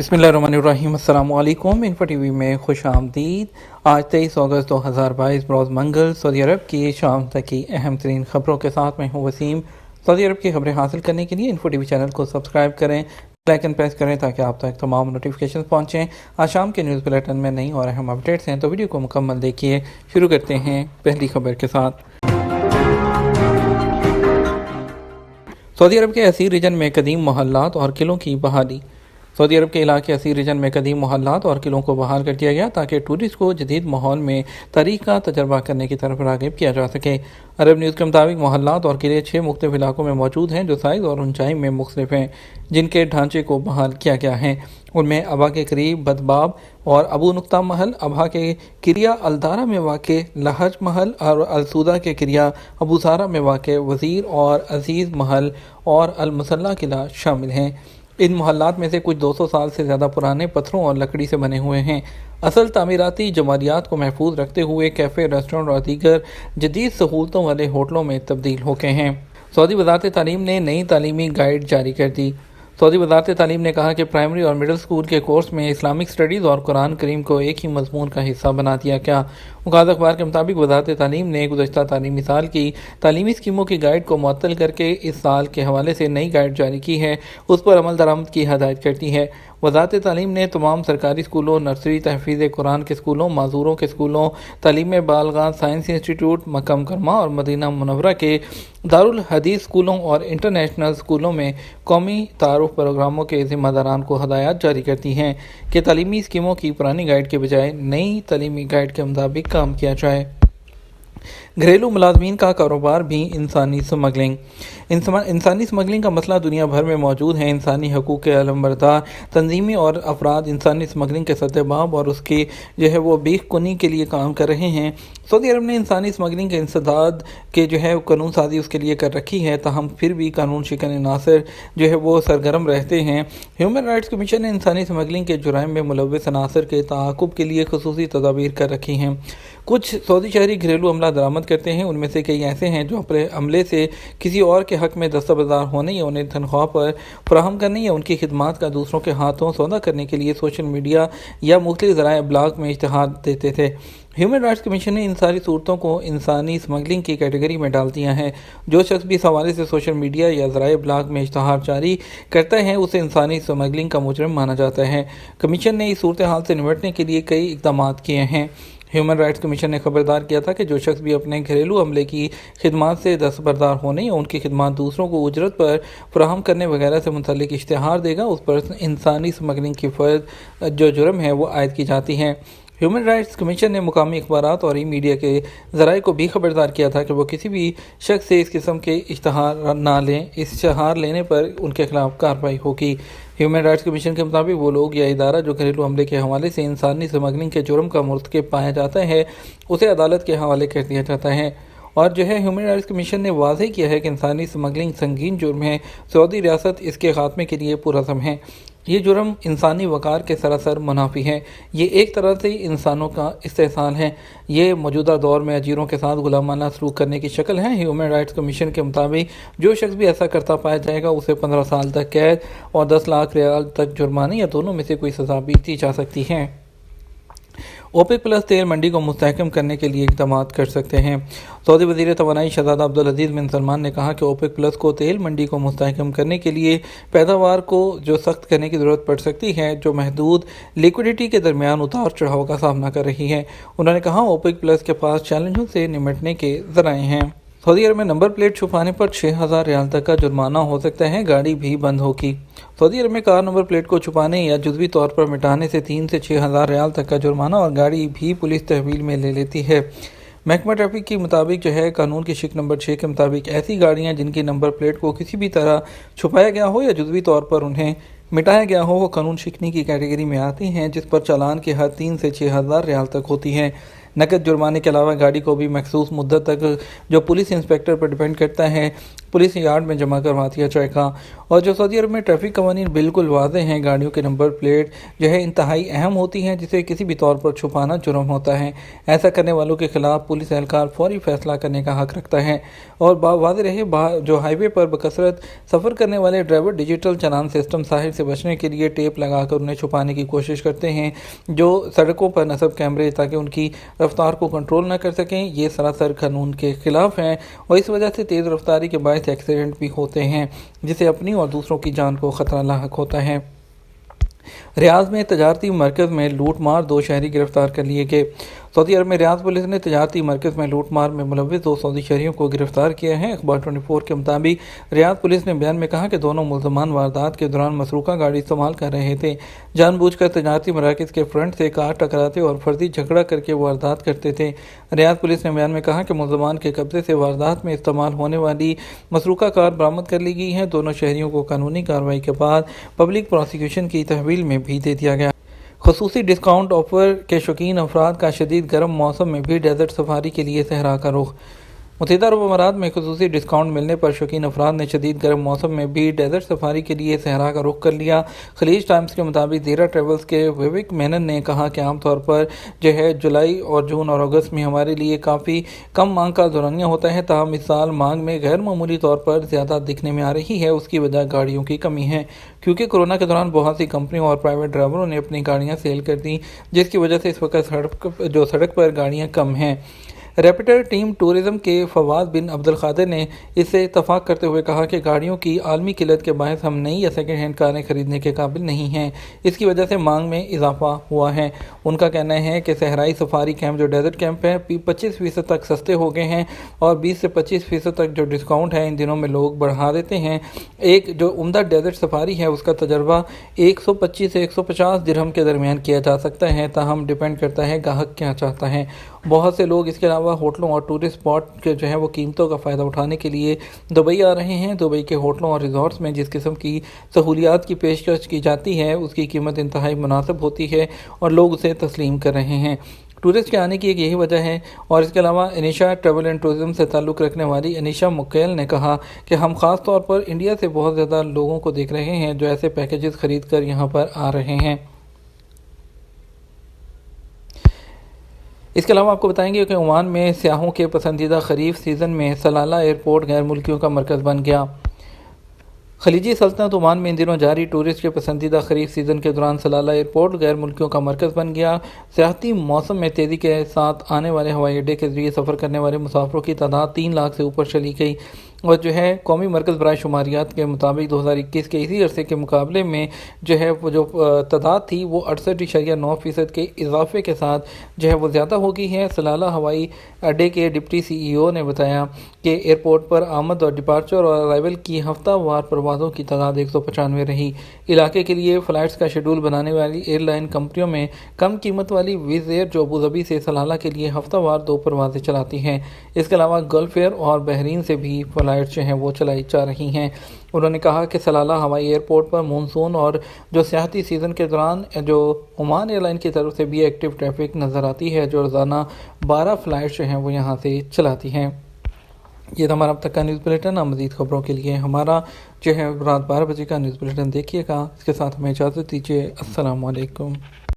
बिस्मिल्लाहिर्रहमानिर्रहीम। अस्सलामु अलैकुम। इन्फो टीवी में खुश आमदीद। आज 23 अगस्त 2022 रोज़ मंगल सऊदी अरब की शाम तक की अहम तरीन खबरों के साथ मैं हूँ वसीम। सऊदी अरब की खबरें हासिल करने के लिए इन्फो टीवी चैनल को सब्सक्राइब करें, बेल आइकन प्रेस करें ताकि आप तक तमाम नोटिफिकेशन पहुँचें। आज शाम के न्यूज़ बुलेटिन में नई और अहम अपडेट्स हैं, तो वीडियो को मुकम्मल देखिए। शुरू करते हैं पहली खबर के साथ। सऊदी अरब के असीर रीजन में कदीम मोहल्लात और किलों की बहाली। सऊदी अरब के इलाके असीर रीजन में कदीम मोहल्लात और किलों को बहाल कर दिया गया ताकि टूरिस्ट को जदीद माहौल में तारीख का तजर्बा करने की तरफ राग़िब किया जा सके। अरब न्यूज़ के मुताबिक मोहल्लात और किले 6 मुख्तलिफ इलाकों में मौजूद हैं जो साइज़ और ऊंचाई में मुख्तलिफ हैं, जिनके ढांचे को बहाल किया गया है। उनमें अबा के करीब बदबाब और अबू नुक्ता महल, अबा के किरिया अलदारा में वाक़ लहज महल और अलसूदा के किरिया अबू सारा में वाक़ वज़ीर और अजीज़ महल और अलमुसल्ला किला शामिल हैं। इन मोहल्लात में से कुछ 200 साल से ज़्यादा पुराने पत्थरों और लकड़ी से बने हुए हैं। असल तामीराती जमालियात को महफूज रखते हुए कैफ़े, रेस्टोरेंट और दीगर जदीद सहूलतों वाले होटलों में तब्दील हो गए हैं। सऊदी वज़ारत तालीम ने नई तालीमी गाइड जारी कर दी। सऊदी वज़ारत तालीम ने कहा कि प्राइमरी और मिडिल स्कूल के कोर्स में इस्लामिक स्टडीज़ और कुरान करीम को एक ही मज़मून का हिस्सा बना दिया गया। उकाद अखबार के मुताबिक वज़ारत तालीम ने गुज़श्ता तालीमी साल की तालीमी स्कीमों की गाइड को मुअत्तल करके इस साल के हवाले से नई गाइड जारी की है, उस पर अमल दरामद की हदायत करती है। वज़ारत तालीम ने तमाम सरकारी स्कूलों, नर्सरी, तहफ़ीज़ कुरान के स्कूलों, माजूरों के स्कूलों, तालीम बालगान साइंस इंस्टीट्यूट, मक्का मुकर्रमा और मदीना मुनव्वरा के दारुल हदीस स्कूलों और इंटरनेशनल स्कूलों में कौमी तारुफ प्रोग्रामों के ज़िम्मेदारान को हदायत जारी करती हैं कि तालीमी स्कीमों की पुरानी गाइड के बजाय नई तालीमी गाइड के मुताबिक काम किया जाए। घरेलू मुलाजमीन का कारोबार भी इंसानी स्मगलिंग। इंसानी स्मगलिंग का मसला दुनिया भर में मौजूद है। इंसानी हकूक़ के अलमबरदार तंजीमें और अफराद इंसानी स्मगलिंग के सद्देबाब और उसकी वो बीख कुनी के लिए काम कर रहे हैं। सऊदी अरब ने इंसानी स्मगलिंग के इंसदाद के कानून साजी उसके लिए कर रखी है, ताहम फिर भी कानून शिकन अनासर वो सरगर्म रहते हैं। ह्यूमन राइट्स कमीशन ने इंसानी स्मगलिंग के जुराइम में मुलव्वस अनासर के ताक़ुब के लिए खुसूसी तदाबीर कर रखी हैं। कुछ सऊदी शहरी घरेलू अमला दरामद करते हैं, उनमें से कई ऐसे हैं जो अपने अमले से किसी और के हक़ में दस्तबरदार होने या उन्हें तनख्वाह पर फराहम करने या उनकी खिदमात का दूसरों के हाथों सौदा करने के लिए सोशल मीडिया या मुख्तलिफ ज़राए इब्लाग में इश्तिहार देते थे। ह्यूमन राइट्स कमीशन ने इन सारी सूरतों को इंसानी स्मगलिंग की कैटेगरी में डाल दिया है। जो शख्स भी इस हवाले से सोशल मीडिया या ज़राए इब्लाग में इश्तिहार जारी करता है उसे इंसानी स्मगलिंग का मुजरिम माना जाता है। कमीशन ने इस सूरत हाल से निपटने के लिए कई इक़दाम किए हैं। ह्यूमन राइट्स कमीशन ने खबरदार किया था कि जो शख्स भी अपने घरेलू अमले की खिदमात से दस्तबरदार होने या उनकी खिदमात दूसरों को उजरत पर फराहम करने वगैरह से मुतल्लिक इश्तिहार देगा, उस पर इंसानी स्मगलिंग की फ़र्द जो जुर्म है वो आयद की जाती है। ह्यूमन राइट्स कमीशन ने मुकामी अखबारात और मीडिया के ज़राए को भी खबरदार किया था कि वो किसी भी शख्स से इस किस्म के इश्तिहार ना लें। इश्तिहार लेने पर उनके खिलाफ कार्रवाई होगी। ह्यूमन राइट्स कमीशन के मुताबिक वो लोग या इदारा जो घरेलू हमले के हवाले से इंसानी स्मगलिंग के जुर्म का मुर्तकिब पाया जाता है उसे अदालत के हवाले कर दिया जाता है। और ह्यूमन राइट्स कमीशन ने वाज़ेह किया है कि इंसानी स्मगलिंग संगीन जुर्म है। सऊदी रियासत इसके खात्मे के लिए पुरअज़म है। ये जुर्म इंसानी वक़ार के सरासर मुनाफी है। ये एक तरह से इंसानों का इस्तेहसाल है। ये मौजूदा दौर में अजीरों के साथ गुलामाना सलूक करने की शक्ल है। ह्यूमन राइट्स कमीशन के मुताबिक जो शख्स भी ऐसा करता पाया जाएगा उसे 15 साल तक कैद और 10 लाख रियाल तक जुर्माने या दोनों में से कोई सज़ा भी दी जा सकती है। ओपेक प्लस तेल मंडी को मुस्तहकम करने के लिए इक़दाम कर सकते हैं। सऊदी वज़ीर तवानाई शहज़ादा अब्दुल अज़ीज़ बिन सलमान ने कहा कि ओपेक प्लस को तेल मंडी को मुस्तहकम करने के लिए पैदावार को सख्त करने की ज़रूरत पड़ सकती है, जो महदूद लिक्विडिटी के दरमियान उतार चढ़ाव का सामना कर रही है। उन्होंने कहा ओपेक प्लस के पास चैलेंजों से निपटने के ज़राए हैं। सऊदी अरब में नंबर प्लेट छुपाने पर 6,000 रियाल तक का जुर्माना हो सकता है, गाड़ी भी बंद होगी। सऊदी अरब में कार नंबर प्लेट को छुपाने या जुज़वी तौर पर मिटाने से 3 से 6,000 रियाल तक का जुर्माना और गाड़ी भी पुलिस तहवील में ले लेती है। महकमा ट्रैफिक के मुताबिक कानून की शिक नंबर 6 के मुताबिक ऐसी गाड़ियाँ जिनकी नंबर प्लेट को किसी भी तरह छुपाया गया हो या जुज़वी तौर पर उन्हें मिटाया गया हो वो कानून शिकनी की कैटेगरी में आती हैं, जिस पर चालान की हद 3 से 6,000 रियाल तक होती है। نقد جرمانے کے علاوہ گاڑی کو بھی مخصوص مدت تک جو پولیس انسپیکٹر پر ڈیپینڈ کرتا ہے پولیس یارڈ میں جمع کروا دیا جائے گا۔ اور جو سعودی عرب میں ٹریفک قوانین بالکل واضح ہیں، گاڑیوں کے نمبر پلیٹ جو ہے انتہائی اہم ہوتی ہیں، جسے کسی بھی طور پر چھپانا جرم ہوتا ہے۔ ایسا کرنے والوں کے خلاف پولیس اہلکار فوری فیصلہ کرنے کا حق رکھتا ہے۔ اور واضح رہے جو ہائی وے پر بکثرت سفر کرنے والے ڈرائیور ڈیجیٹل چلان سسٹم ساحل سے بچنے کے لیے ٹیپ لگا کر انہیں چھپانے کی کوشش کرتے ہیں جو سڑکوں پر نصب کیمرے تاکہ ان کی رفتار کو کنٹرول نہ کر سکیں، یہ سراسر قانون کے خلاف ہیں اور اس وجہ سے تیز رفتاری کے باعث ایکسیڈنٹ بھی ہوتے ہیں، جس سے اپنی اور دوسروں کی جان کو خطرہ لاحق ہوتا ہے۔ ریاض میں تجارتی مرکز میں لوٹ مار، 2 شہری گرفتار کر لیے گئے۔ سعودی عرب میں ریاض پولیس نے تجارتی مرکز میں لوٹ مار میں ملوث 2 سعودی شہریوں کو گرفتار کیا ہے۔ اخبار 24 کے مطابق ریاض پولیس نے بیان میں کہا کہ دونوں ملزمان واردات کے دوران مسروقہ گاڑی استعمال کر رہے تھے، جان بوجھ کر تجارتی مراکز کے فرنٹ سے کار ٹکراتے اور فرضی جھگڑا کر کے واردات کرتے تھے۔ ریاض پولیس نے بیان میں کہا کہ ملزمان کے قبضے سے واردات میں استعمال ہونے والی مسروقہ کار برآمد کر لی گئی ہے۔ دونوں شہریوں کو قانونی کارروائی کے بعد پبلک پروسیکیوشن کی تحویل میں بھی دے دیا گیا۔ خصوصی ڈسکاؤنٹ آفر کے شوقین افراد کا شدید گرم موسم میں بھی ڈیزرٹ سفاری کے لیے صحرا کا رخ۔ متحدہ عرب امارات میں خصوصی ڈسکاؤنٹ ملنے پر شوقین افراد نے شدید گرم موسم میں بھی ڈیزرٹ سفاری کے لیے صحرا کا رخ کر لیا۔ خلیج ٹائمز کے مطابق زیرا ٹریولز کے ووک مینن نے کہا کہ عام طور پر جولائی اور جون اور اگست میں ہمارے لیے کافی کم مانگ کا دورانیہ ہوتا ہے، تاہم اس سال مانگ میں غیر معمولی طور پر زیادہ دکھنے میں آ رہی ہے۔ اس کی وجہ گاڑیوں کی کمی ہے، کیونکہ کورونا کے دوران بہت سی کمپنیوں اور پرائیویٹ ڈرائیوروں نے اپنی گاڑیاں سیل کر دیں، جس کی وجہ سے اس وقت سڑک پر گاڑیاں کم ہیں۔ ریپٹر ٹیم ٹورزم کے فواز بن عبدالقادر نے اس سے اتفاق کرتے ہوئے کہا کہ گاڑیوں کی عالمی قلت کے باعث ہم نئی یا سیکنڈ ہینڈ کاریں خریدنے کے قابل نہیں ہیں، اس کی وجہ سے مانگ میں اضافہ ہوا ہے۔ ان کا کہنا ہے کہ صحرائی سفاری کیمپ جو ڈیزرٹ کیمپ ہیں 25% تک سستے ہو گئے ہیں اور 20 سے 25% تک جو ڈسکاؤنٹ ہے ان دنوں میں لوگ بڑھا دیتے ہیں۔ ایک جو عمدہ ڈیزرٹ سفاری ہے اس کا تجربہ 125 سے 150 درہم کے درمیان کیا جا سکتا ہے، تاہم ڈیپینڈ کرتا ہے گاہک کیا چاہتا ہے۔ بہت سے لوگ اس کے علاوہ ہوٹلوں اور ٹورسٹ اسپاٹ کے جو ہے وہ قیمتوں کا فائدہ اٹھانے کے لیے دبئی آ رہے ہیں۔ دبئی کے ہوٹلوں اور ریزورٹس میں جس قسم کی سہولیات کی پیشکش کی جاتی ہے اس کی قیمت انتہائی مناسب ہوتی ہے اور لوگ اسے تسلیم کر رہے ہیں۔ ٹورسٹ کے آنے کی ایک یہی وجہ ہے۔ اور اس کے علاوہ انیشا ٹریول اینڈ ٹورزم سے تعلق رکھنے والی انیشا مکیل نے کہا کہ ہم خاص طور پر انڈیا سے بہت زیادہ لوگوں کو دیکھ رہے ہیں جو ایسے پیکیجز خرید کر یہاں پر آ رہے ہیں۔ اس کے علاوہ آپ کو بتائیں گے کہ عمان میں سیاحوں کے پسندیدہ خریف سیزن میں سلالہ ایئرپورٹ غیر ملکیوں کا مرکز بن گیا۔ خلیجی سلطنت عمان میں ان دنوں جاری ٹورسٹ کے پسندیدہ خریف سیزن کے دوران سلالہ ایئرپورٹ غیر ملکیوں کا مرکز بن گیا۔ سیاحتی موسم میں تیزی کے ساتھ آنے والے ہوائی اڈے کے ذریعے سفر کرنے والے مسافروں کی تعداد 3 لاکھ سے اوپر چلی گئی اور جو ہے قومی مرکز برائے شماریات کے مطابق 2021 کے اسی عرصے کے مقابلے میں جو ہے وہ جو تعداد تھی وہ 68.9% کے اضافے کے ساتھ جو ہے وہ زیادہ ہو گئی ہے۔ سلالہ ہوائی اڈے کے ڈپٹی سی ای او نے بتایا کہ ایئرپورٹ پر آمد اور ڈپارچر اور ارائیول کی ہفتہ وار پروازوں کی تعداد 195 رہی۔ علاقے کے لیے فلائٹس کا شیڈول بنانے والی ایئر لائن کمپنیوں میں کم قیمت والی ویز ایئر جو ابوظہبی سے سلالہ کے لیے ہفتہ وار 2 پروازیں چلاتی ہیں۔ اس کے علاوہ گلف ایئر اور بحرین سے بھی فلائٹس جو ہیں وہ چلائی جا رہی ہیں۔ انہوں نے کہا کہ سلالہ ہوائی ایئرپورٹ پر مونسون اور جو سیاحتی سیزن کے دوران جو عمان ایئر لائن کی طرف سے بھی ایکٹیو ٹریفک نظر آتی ہے جو روزانہ 12 فلائٹس جو ہیں وہ یہاں سے چلاتی ہیں۔ یہ تھا ہمارا اب تک کا نیوز بلیٹن۔ مزید خبروں کے لیے ہمارا جو ہے رات 12 بجے کا نیوز بلیٹن دیکھیے گا۔ اس کے ساتھ ہمیں اجازت دیجیے۔ السلام علیکم۔